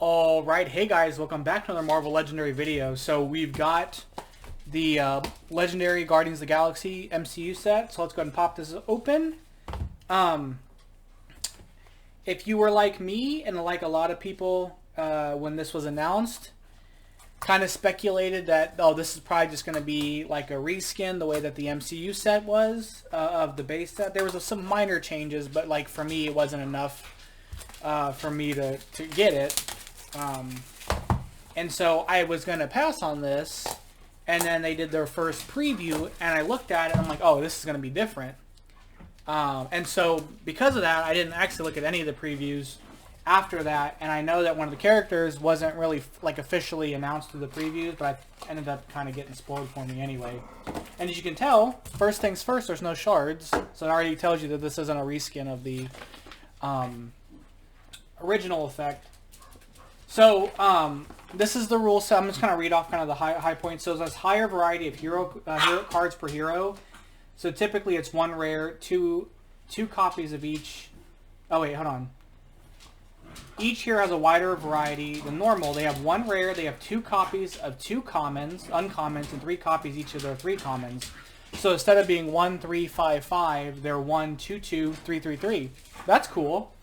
Alright, hey guys, welcome back to another Marvel Legendary video. So we've got the Legendary Guardians of the Galaxy MCU set, so let's go ahead and pop this open. If you were like me, and like a lot of people when this was announced, kind of speculated that, oh, this is probably just going to be like a reskin the way that the MCU set was of the base set. There was some minor changes, but like for me it wasn't enough for me to get it. And so I was going to pass on this, and then they did their first preview, and I looked at it, and I'm like, oh, this is going to be different. And so because of that, I didn't actually look at any of the previews after that, and I know that one of the characters wasn't really like officially announced through the previews, but I ended up kind of getting spoiled for me anyway. And as you can tell, first things first, there's no shards, so it already tells you that this isn't a reskin of the original effect. So, this is the rule set. I'm just going to read off kind of the high points. So it says higher variety of hero cards per hero. So typically it's one rare, two copies of each. Oh wait, hold on. Each hero has a wider variety than normal. They have one rare, they have two copies of two commons, uncommons, and three copies each of their three commons. So instead of being 1, 3, 5, 5, they're 1, 2, 2, 3, 3, 3. That's cool.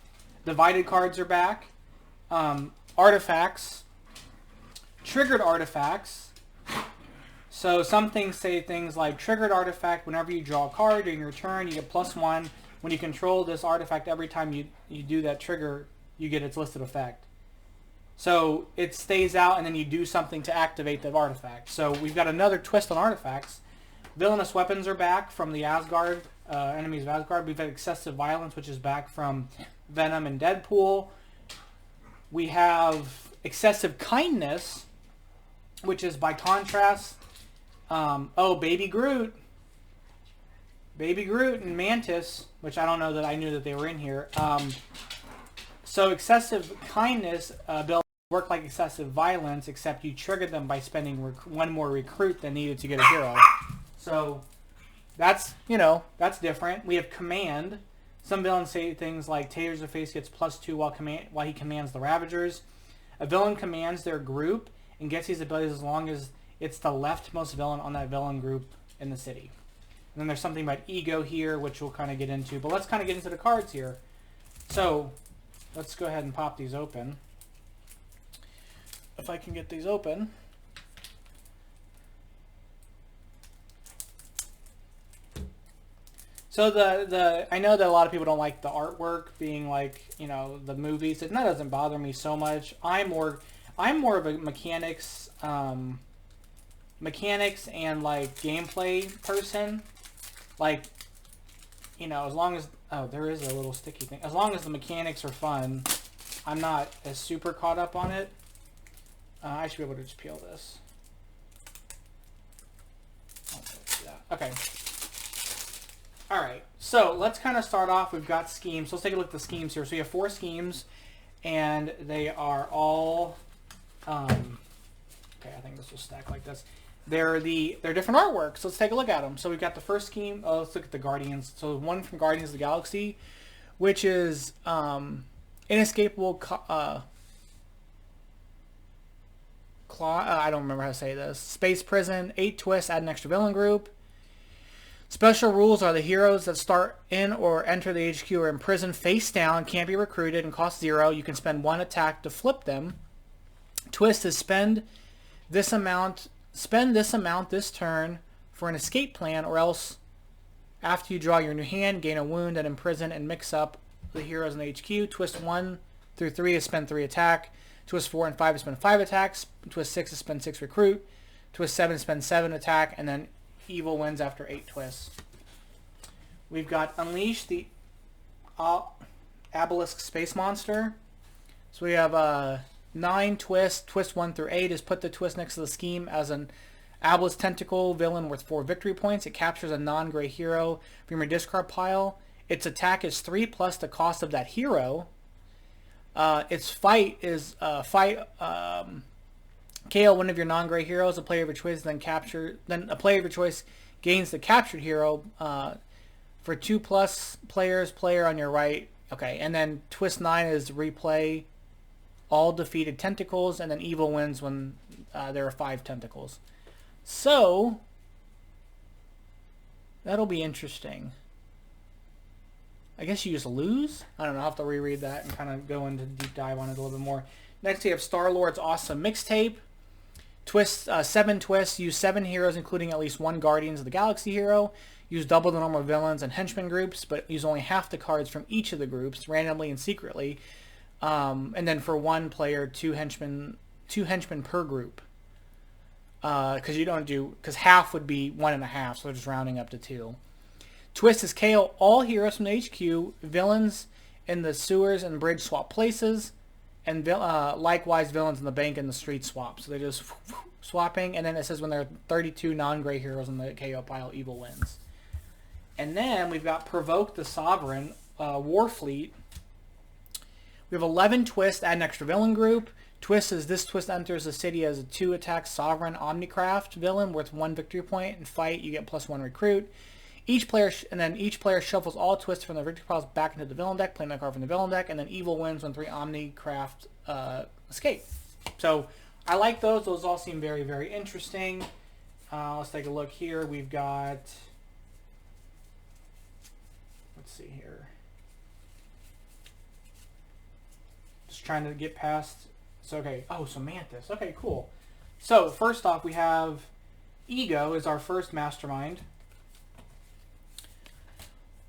Divided cards are back. Artifacts, triggered artifacts. So some things say things like triggered artifact, whenever you draw a card during your turn, you get +1. When you control this artifact, every time you do that trigger, you get its listed effect. So it stays out, and then you do something to activate the artifact. So we've got another twist on artifacts. Villainous weapons are back from the Asgard, enemies of Asgard. We've had excessive violence, which is back from Venom and Deadpool. We have excessive kindness, which is by contrast. Oh, Baby Groot. Baby Groot and Mantis, which I don't know that I knew that they were in here. So excessive kindness ability work like excessive violence, except you trigger them by spending one more recruit than needed to get a hero. So that's, that's different. We have command. Some villains say things like Taser's face gets +2 while he commands the Ravagers. A villain commands their group and gets these abilities as long as it's the leftmost villain on that villain group in the city. And then there's something about ego here, which we'll kind of get into. But let's kind of get into the cards here. So let's go ahead and pop these open. If I can get these open. So I know that a lot of people don't like the artwork being like, the movies. That doesn't bother me so much. I'm more of a mechanics and like gameplay person. Like, as long as there is a little sticky thing. As long as the mechanics are fun, I'm not as super caught up on it. I should be able to just peel this. Okay. Alright, so let's kind of start off. We've got schemes. So let's take a look at the schemes here. So we have 4 schemes, and they are all, okay, I think this will stack like this. They're different artworks. So let's take a look at them. So we've got the first scheme. Oh, let's look at the Guardians. So one from Guardians of the Galaxy, which is inescapable I don't remember how to say this. Space prison, 8 twists, add an extra villain group. Special rules are the heroes that start in or enter the HQ are imprisoned face down, can't be recruited, and cost 0. You can spend 1 attack to flip them. Twist is spend this amount this turn for an escape plan, or else after you draw your new hand, gain a wound and imprison and mix up the heroes in the HQ. Twist 1 through 3 is spend 3 attack. Twist 4 and 5 is spend 5 attacks. Twist 6 is spend 6 recruit. Twist 7 is spend 7 attack, and then evil wins after 8 twists. We've got Unleash the Obelisk Space Monster. So we have 9 twists. Twist 1 through 8 is put the twist next to the scheme as an Obelisk Tentacle villain worth 4 victory points. It captures a non-gray hero from your discard pile. Its attack is 3 plus the cost of that hero. Its fight is KO one of your non-gray heroes. A player of your choice then a player of your choice gains the captured hero. For 2+ player on your right. Okay, and then twist 9 is replay all defeated tentacles, and then evil wins when there are 5 tentacles. So that'll be interesting. I guess you just lose? I don't know. I'll have to reread that and kind of go into the deep dive on it a little bit more. Next, we have Star-Lord's Awesome Mixtape. 7 twists. Use 7 heroes, including at least 1 Guardians of the Galaxy hero. Use double the normal villains and henchmen groups, but use only half the cards from each of the groups, randomly and secretly. And then for 1 player, 2 henchmen per group. Because half would be 1.5, so they're just rounding up to 2. Twist is KO all heroes from the HQ, villains in the sewers and bridge swap places, and likewise villains in the bank and the street swap. So they're just swapping, and then it says when there are 32 non-gray heroes in the KO pile, evil wins. And then we've got Provoke the Sovereign, Warfleet. We have 11 twists, add an extra villain group. Twist is this twist enters the city as a 2-attack Sovereign Omnicraft villain worth 1 victory point. And fight, you get +1 recruit. Each player shuffles all twists from the victory piles back into the villain deck, playing that card from the villain deck, and then evil wins when 3 Omnicraft escape. So I like those. Those all seem very, very interesting. Let's take a look here. We've got, let's see here. Just trying to get past. So okay. Oh, so Mantis. Okay, cool. So first off, we have Ego is our first Mastermind.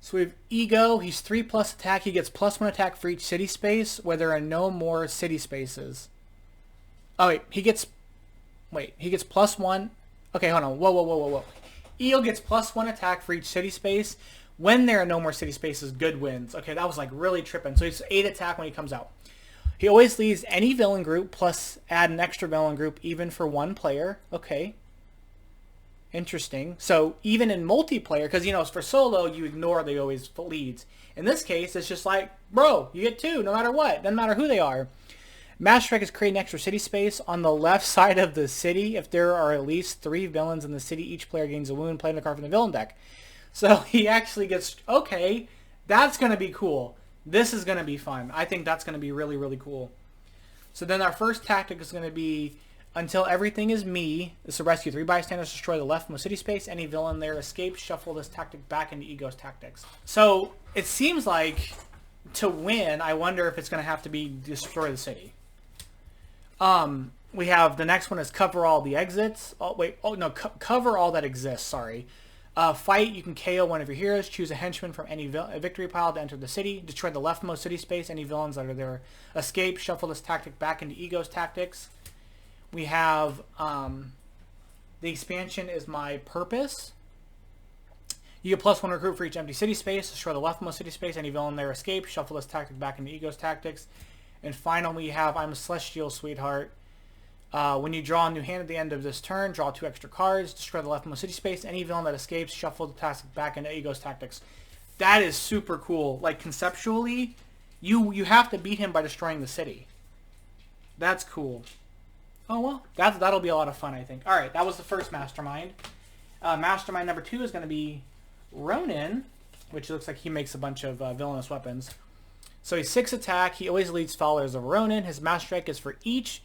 So we have Ego. He's 3+ attack. He gets +1 attack for each city space where there are no more city spaces. Oh wait, he gets +1. Okay, hold on. Whoa. Ego gets +1 attack for each city space when there are no more city spaces. Good wins. Okay, that was like really tripping. So he's 8 attack when he comes out. He always leaves any villain group plus add an extra villain group even for 1 player. Okay. Interesting. So even in multiplayer, because for solo you ignore the always leads. In this case, it's just like, bro, you get 2 no matter what. Doesn't matter who they are. Master Deck is creating extra city space on the left side of the city. If there are at least 3 villains in the city, each player gains a wound playing the card from the villain deck. So he actually gets, okay, that's going to be cool. This is going to be fun. I think that's going to be really, really cool. So then our first tactic is going to be, until everything is me, this is rescue 3 bystanders, destroy the leftmost city space. Any villain there escapes, shuffle this tactic back into Ego's tactics. So it seems like to win, I wonder if it's going to have to be destroy the city. We have the next one is cover all the exits. Cover all that exists, sorry. Fight, you can KO one of your heroes, choose a henchman from any victory pile to enter the city, destroy the leftmost city space, any villains that are there escape, shuffle this tactic back into Ego's tactics. We have the expansion is my purpose. You get +1 recruit for each empty city space, destroy the leftmost city space, any villain there escape, shuffle this tactic back into Ego's tactics. And finally, we have I'm a Celestial Sweetheart. When you draw a new hand at the end of this turn, draw 2 extra cards, destroy the leftmost city space, any villain that escapes, shuffle the tactic back into Ego's tactics. That is super cool. Like, conceptually, you have to beat him by destroying the city. That's cool. Oh, well, that'll be a lot of fun, I think. All right, that was the first Mastermind. Mastermind number 2 is going to be Ronin, which looks like he makes a bunch of villainous weapons. So he's 6 attack. He always leads followers of Ronin. His master strike is for each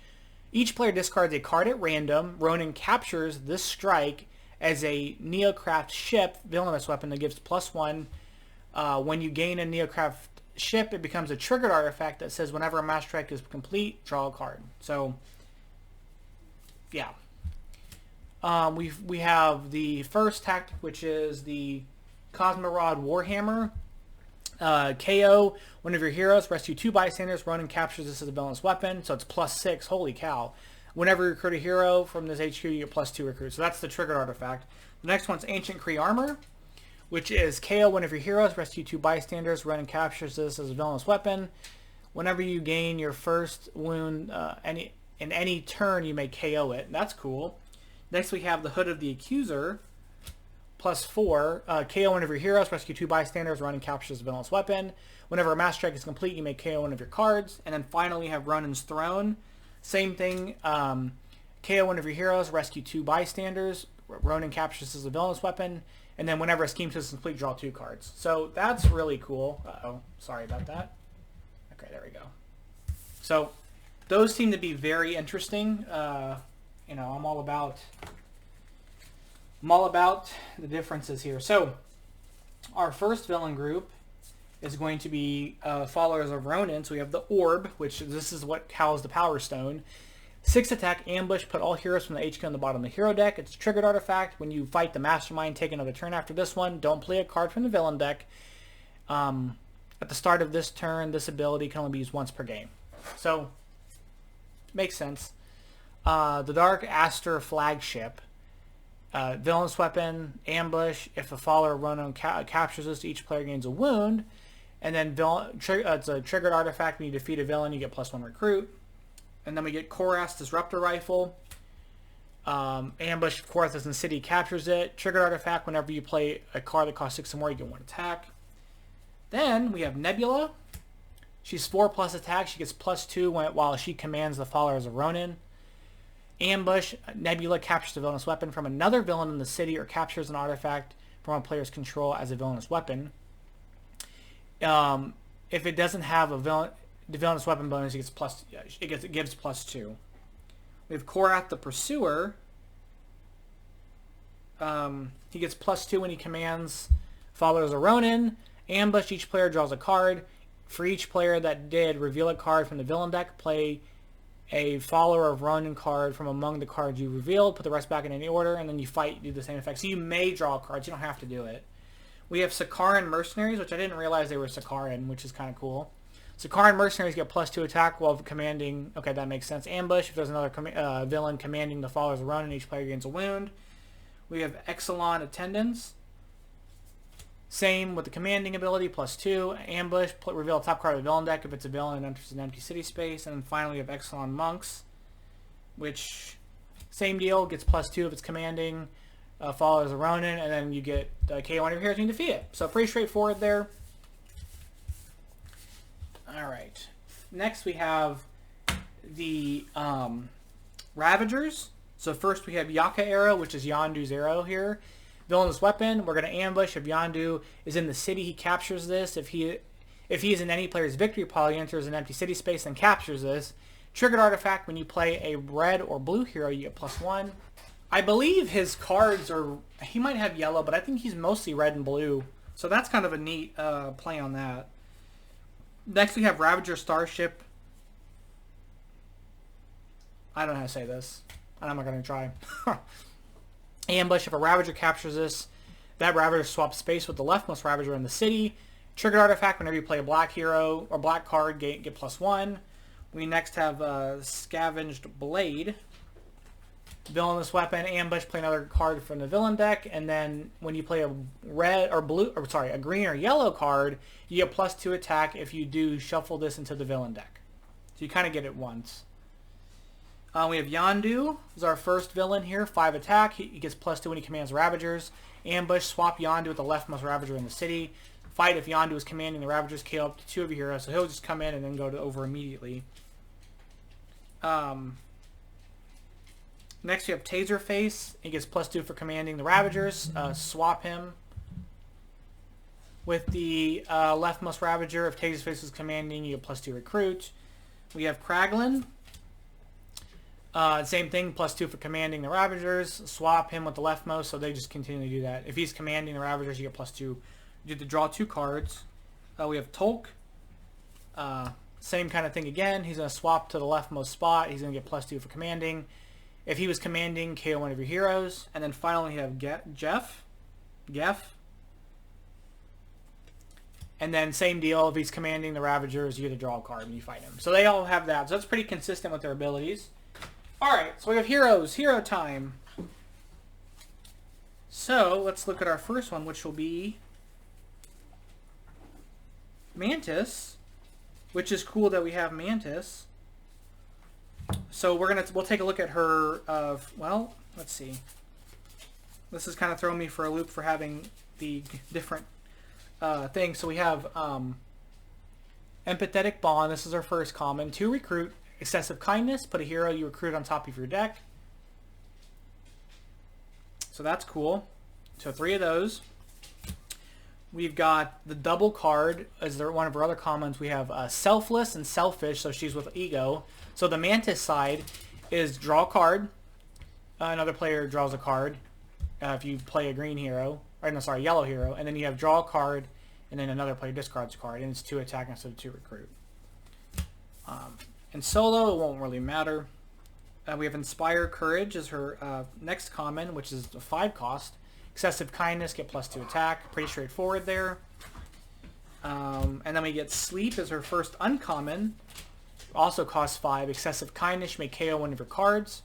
player discards a card at random. Ronin captures this strike as a Neocraft ship villainous weapon that gives +1. When you gain a Neocraft ship, it becomes a triggered artifact that says whenever a master strike is complete, draw a card. So, yeah. We have the first tactic, which is the Cosmorod Warhammer. KO one of your heroes, rescue 2 bystanders. Ronin captures this as a villainous weapon, so it's +6. Holy cow. Whenever you recruit a hero from this HQ, you get +2 recruit. So that's the triggered artifact. The next one's Ancient Kree Armor, which is KO one of your heroes, rescue 2 bystanders. Ronin captures this as a villainous weapon. Whenever you gain your first wound in any turn, you may KO it. That's cool. Next we have the Hood of the Accuser, +4. KO one of your heroes, rescue 2 bystanders. Ronin captures a villainous weapon. Whenever a master strike is complete, you may KO one of your cards. And then finally, you have Ronin's Throne. Same thing. KO one of your heroes, rescue 2 bystanders. Ronin captures this as a villainous weapon. And then whenever a scheme test is complete, draw 2 cards. So that's really cool. Uh-oh. Sorry about that. Okay, there we go. So those seem to be very interesting. You know, I'm all about the differences here. So our first villain group is going to be followers of Ronin. So we have the Orb, which this is what housed the Power Stone. 6 attack, ambush, put all heroes from the HQ on the bottom of the hero deck. It's a triggered artifact. When you fight the Mastermind, take another turn after this one. Don't play a card from the villain deck. At the start of this turn, this ability can only be used once per game. So, makes sense. The Dark Aster Flagship. Villainous weapon, ambush. If a follower of Ronin captures this, each player gains a wound. And then it's a triggered artifact. When you defeat a villain, you get +1 recruit. And then we get Korath's Disruptor Rifle. Ambush, Korath is in the city, captures it. Triggered artifact, whenever you play a card that costs 6 or more, you get 1 attack. Then we have Nebula. She's 4+ attack. She gets +2 while she commands the followers of Ronin. Ambush, Nebula captures the villainous weapon from another villain in the city or captures an artifact from a player's control as a villainous weapon. If it doesn't have the villainous weapon bonus, it gives +2. We have Korath the Pursuer. He gets +2 when he commands followers of Ronin. Ambush, each player draws a card. For each player that did, reveal a card from the villain deck. Play a follower of Ronin card from among the cards you revealed. Put the rest back in any order, and then you fight, do the same effect. So you may draw cards. You don't have to do it. We have Sakaran Mercenaries, which I didn't realize they were Sakaran, which is kind of cool. Sakaran Mercenaries get +2 attack while commanding... Okay, that makes sense. Ambush, if there's another villain commanding the followers of Ronin, each player gains a wound. We have Exelon Attendants. Same with the commanding ability, +2. Ambush, reveal a top card of the villain deck if it's a villain and enters an empty city space. And then finally we have Exelon Monks, which, same deal, gets +2 if it's commanding followers of Ronin, and then you get KO on your heroes when you defeat it. So pretty straightforward there. Alright. Next we have the Ravagers. So first we have Yaka Arrow, which is Yondu's arrow here. Villainous weapon, we're going to ambush. If Yondu is in the city, he captures this. If he is in any player's victory pile, he enters an empty city space and captures this. Triggered artifact, when you play a red or blue hero, you get +1. I believe his cards are... He might have yellow, but I think he's mostly red and blue. So that's kind of a neat play on that. Next we have Ravager Starship. I don't know how to say this. I'm not going to try. Ambush, if a Ravager captures this, that Ravager swaps space with the leftmost Ravager in the city. Triggered artifact, whenever you play a black hero or black card, get +1. We next have Scavenged Blade. Villainous weapon, ambush, play another card from the villain deck, and then when you play a red or blue, or sorry, a green or yellow card, you get +2 attack. If you do, shuffle this into the villain deck. So you kind of get it once. We have Yondu, is our first villain here, 5 attack. He gets +2 when he commands Ravagers. Ambush, swap Yondu with the leftmost Ravager in the city. Fight if Yondu is commanding the Ravagers, KO up to 2 of your heroes, so he'll just come in and then go over immediately. Next we have Taserface. He gets +2 for commanding the Ravagers. Swap him with the leftmost Ravager. If Taserface is commanding, you get +2 recruit. We have Kraglin. Same thing, +2 for commanding the Ravagers. Swap him with the leftmost, so they just continue to do that. If he's commanding the Ravagers, you get +2. You have to draw 2 cards. We have Tolk. Same kind of thing again. He's going to swap to the leftmost spot. He's going to get +2 for commanding. If he was commanding, KO one of your heroes. And then finally we have Geff. And then same deal, if he's commanding the Ravagers, you get to draw a card when you fight him. So they all have that. So that's pretty consistent with their abilities. Alright, so we have heroes. Hero time. So let's look at our first one, which will be Mantis. Which is cool that we have Mantis. So we'll take a look at her. Well, let's see. This is kind of throwing me for a loop for having the different things. So we have Empathetic Bond. This is our first common. 2 recruit. Excessive Kindness. Put a hero you recruit on top of your deck. So that's cool. So 3 of those. we've got the double card as one of our other commons. We have selfless and selfish, so she's with ego. So the Mantis side is draw a card. Another player draws a card if you play a green hero, or no, sorry, yellow hero, and then you have draw a card, and then another player discards a card, and it's 2 attack instead of 2 recruit. In solo, it won't really matter. We have Inspire Courage as her next common, which is a 5 cost. Excessive Kindness, get +2 attack. Pretty straightforward there. And then we get Sleep as her first uncommon. Also costs 5. Excessive Kindness, you may KO one of your cards.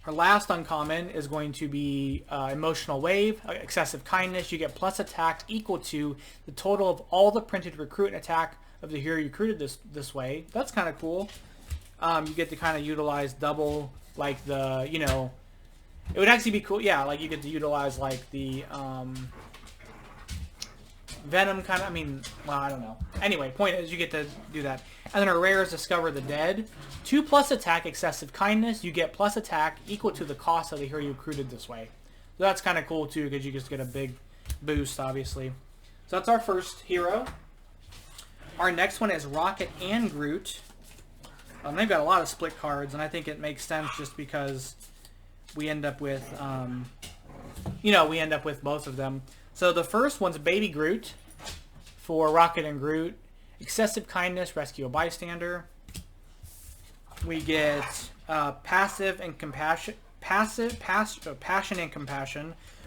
Her last uncommon is going to be Emotional Wave. Excessive Kindness, you get plus attack equal to the total of all the printed recruit and attack of the hero you recruited this way. That's kind of cool. You get to kind of utilize double, like the, you know, it would actually be cool. Yeah, like you get to utilize like the Venom kind of, I mean, well, I don't know. Anyway, point is you get to do that. And then our rare is Discover the Dead. 2+ attack, Excessive Kindness. You get plus attack equal to the cost of the hero you recruited this way. So that's kind of cool too, because you just get a big boost, obviously. So that's our first hero. Our next one is Rocket and Groot. They've got a lot of split cards, and I think it makes sense just because we end up with, you know, we end up with both of them. So the first one's Baby Groot for Rocket and Groot. Excessive Kindness, rescue a bystander. We get Passion and Compassion,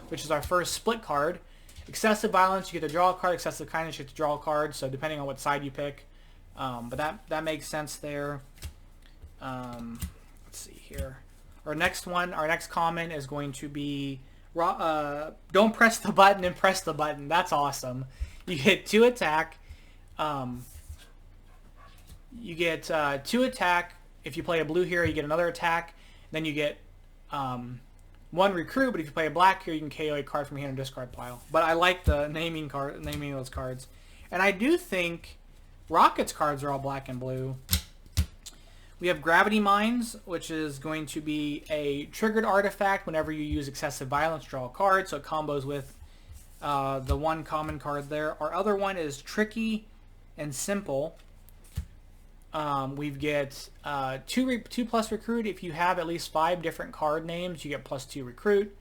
which is our first split card. Excessive Violence, you get to draw a card. Excessive Kindness, you get to draw a card. So depending on what side you pick, but that makes sense there. Let's see here. Our next common is going to be Don't Press the Button and Press the Button. That's awesome. You get 2 attack. You get 2 attack. If you play a blue hero, you get another attack. Then you get 1 recruit. But if you play a black hero, you can KO a card from your hand or discard pile. But I like the naming of those cards. And I do think Rocket's cards are all black and blue. We have Gravity Mines, which is going to be a triggered artifact. Whenever you use excessive violence, draw a card. So it combos with the 1 common card there. Our other one is Tricky and Simple. We get 2+ recruit. If you have at least 5 different card names, you get +2 recruit.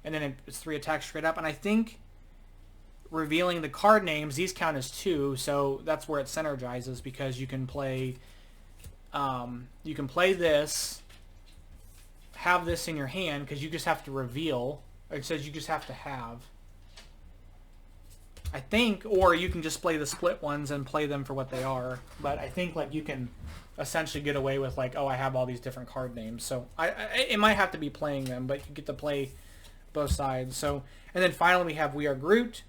And then it's 3 attacks straight up. And I think revealing the card names, these count as 2. So that's where it synergizes, because you can play this, have this in your hand, because you just have to reveal. It says you just have to have, I think, or you can just play the split ones and play them for what they are. But I think like you can essentially get away with like, oh, I have all these different card names. So it might have to be playing them, but you get to play both sides. So, and then finally we have We Are Groot.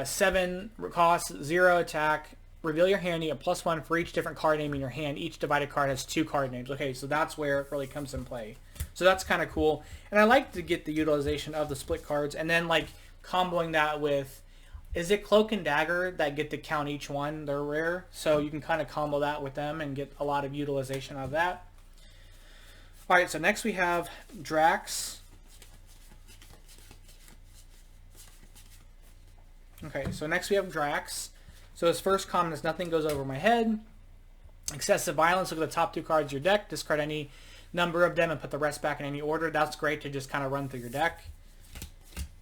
7 cost, 0 attack. Reveal your hand. You get +1 for each different card name in your hand. Each divided card has 2 card names. Okay, so that's where it really comes in play. So that's kind of cool. And I like to get the utilization of the split cards, and then like comboing that with, is it Cloak and Dagger that get to count each one? They're rare, so you can kind of combo that with them and get a lot of utilization out of that. All right, so next we have Drax. Okay, so next we have Drax. So his first common is Nothing Goes Over My Head. Excessive Violence, look at the top 2 cards of your deck, discard any number of them and put the rest back in any order. That's great to just kind of run through your deck.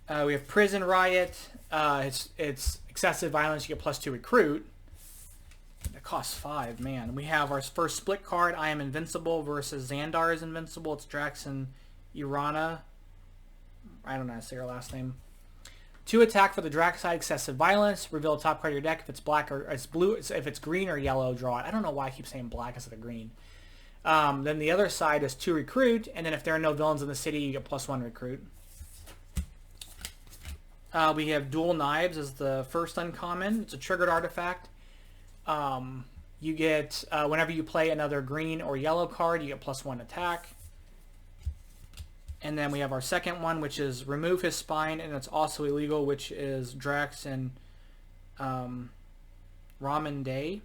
We have Prison Riot. It's Excessive Violence, you get +2 recruit. That costs 5, man. We have our first split card, I Am Invincible versus Xandar is Invincible. It's Drax and Irana. I don't know how to say her last name. 2 attack for the Drax side, Excessive Violence. Reveal the top card of your deck. If it's black or it's blue, if it's green or yellow, draw it. I don't know why I keep saying black instead of green. Then the other side is 2 recruit, and then if there are no villains in the city, you get +1 recruit. We have Dual Knives as the first uncommon. It's a triggered artifact. You get, whenever you play another green or yellow card, you get +1 attack. And then we have our second one, which is Remove His Spine, and it's also illegal, which is Drax and Ramen Day.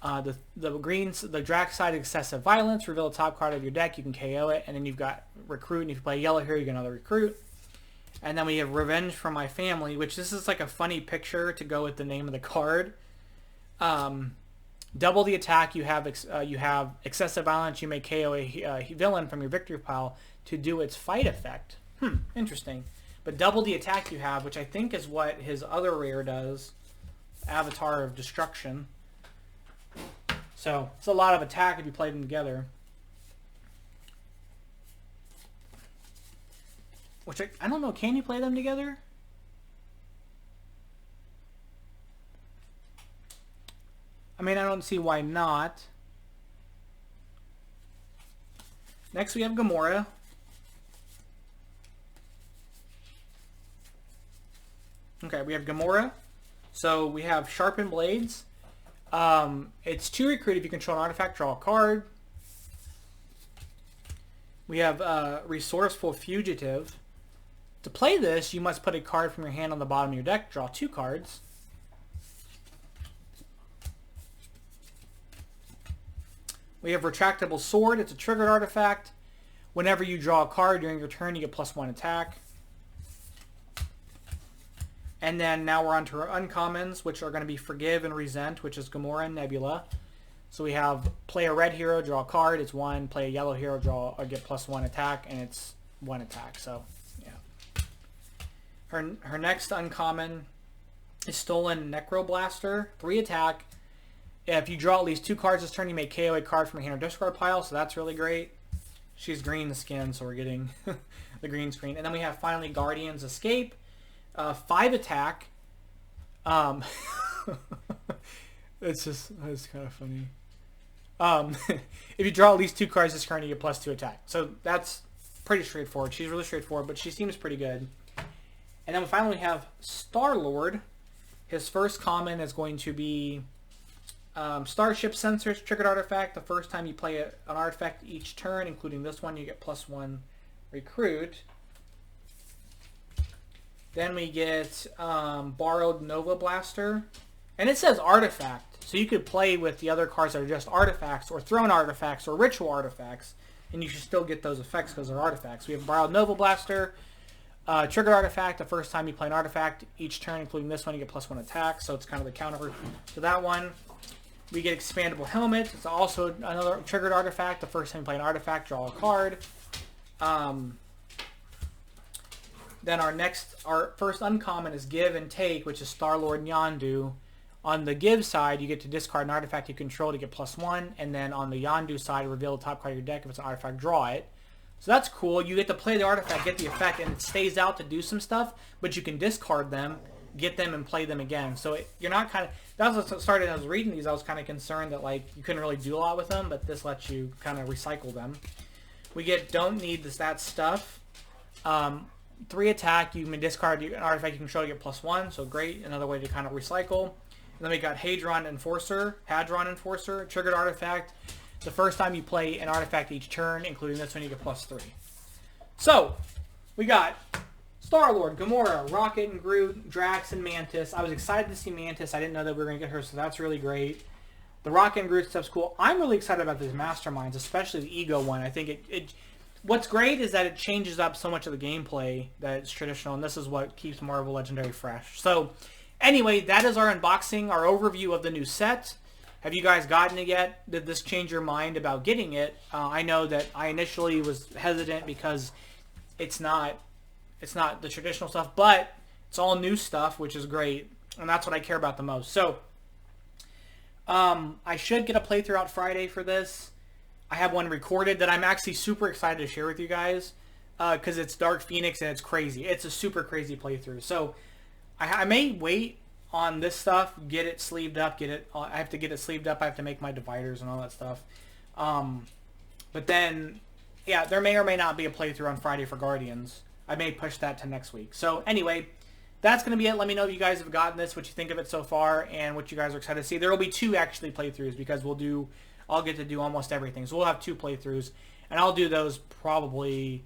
The Drax side, Excessive Violence. Reveal the top card of your deck. You can KO it, and then you've got Recruit, and if you play yellow here, you get another Recruit. And then we have Revenge from My Family, which this is like a funny picture to go with the name of the card. Double the attack. You have excessive violence. You may KO a villain from your victory pile to do its fight effect. Interesting. But double the attack you have, which I think is what his other rare does. Avatar of Destruction. So it's a lot of attack if you play them together. Which I don't know, can you play them together? I mean, I don't see why not. Next we have Gamora. Okay, we have Gamora. So we have Sharpened Blades. It's 2 recruit if you control an artifact, draw a card. We have Resourceful Fugitive. To play this, you must put a card from your hand on the bottom of your deck, draw 2 cards. We have Retractable Sword. It's a triggered artifact. Whenever you draw a card during your turn, you get +1 attack. And then now we're on to our uncommons, which are going to be Forgive and Resent, which is Gamora and Nebula. So we have play a red hero, draw a card, it's 1. Play a yellow hero, draw or get +1 attack, and it's 1 attack. So yeah. Her next uncommon is Stolen Necroblaster, 3 attack. If you draw at least 2 cards this turn, you may KO a card from your hand or discard pile, so that's really great. She's green skin, so we're getting the green screen. And then we have finally Guardian's Escape. 5 attack. It's kind of funny. If you draw at least 2 cards this turn, you get +2 attack. So that's pretty straightforward. She's really straightforward, but she seems pretty good. And then we finally have Star-Lord. His first common is going to be Starship Sensors, triggered artifact. The first time you play an artifact each turn, including this one, you get +1 recruit. Then we get Borrowed Nova Blaster. And it says artifact. So you could play with the other cards that are just artifacts or thrown artifacts or ritual artifacts. And you should still get those effects because they're artifacts. We have Borrowed Nova Blaster. Triggered artifact. The first time you play an artifact each turn, including this one, you get +1 attack. So it's kind of the counter to that one. We get Expandable Helmet. It's also another triggered artifact. The first time you play an artifact, draw a card. Then our first uncommon is Give and Take, which is Star-Lord Yondu. On the Give side, you get to discard an artifact you control to get +1, and then on the Yondu side, reveal the top card of your deck. If it's an artifact, draw it. So that's cool. You get to play the artifact, get the effect, and it stays out to do some stuff, but you can discard them, get them, and play them again. So you're not kind of... That was what started. I was reading these. I was kind of concerned that like you couldn't really do a lot with them, but this lets you kind of recycle them. We get Don't Need that stuff. 3 attack. You may discard an artifact you control. You get +1. So great. Another way to kind of recycle. And then we got Hadron Enforcer. Triggered artifact. The first time you play an artifact each turn, including this one, you get +3. So we got Star-Lord, Gamora, Rocket and Groot, Drax and Mantis. I was excited to see Mantis. I didn't know that we were going to get her, so that's really great. The Rocket and Groot stuff's cool. I'm really excited about these Masterminds, especially the Ego one. I think what's great is that it changes up so much of the gameplay that it's traditional, and this is what keeps Marvel Legendary fresh. So anyway, that is our unboxing, our overview of the new set. Have you guys gotten it yet? Did this change your mind about getting it? I know that I initially was hesitant because it's not the traditional stuff, but it's all new stuff, which is great, and that's what I care about the most. So I should get a playthrough out Friday for this. I have one recorded that I'm actually super excited to share with you guys because it's Dark Phoenix and it's crazy. It's a super crazy playthrough. So I may wait on this stuff, get it sleeved up, I have to get it sleeved up. I have to make my dividers and all that stuff. But then, yeah, there may or may not be a playthrough on Friday for Guardians. I may push that to next week. So anyway, that's going to be it. Let me know if you guys have gotten this, what you think of it so far, and what you guys are excited to see. There will be 2 actually playthroughs because I'll get to do almost everything. So we'll have 2 playthroughs, and I'll do those probably.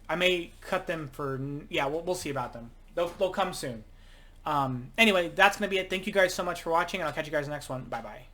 I may cut them for, yeah, we'll see about them. They'll come soon. Anyway, that's going to be it. Thank you guys so much for watching, and I'll catch you guys in the next one. Bye-bye.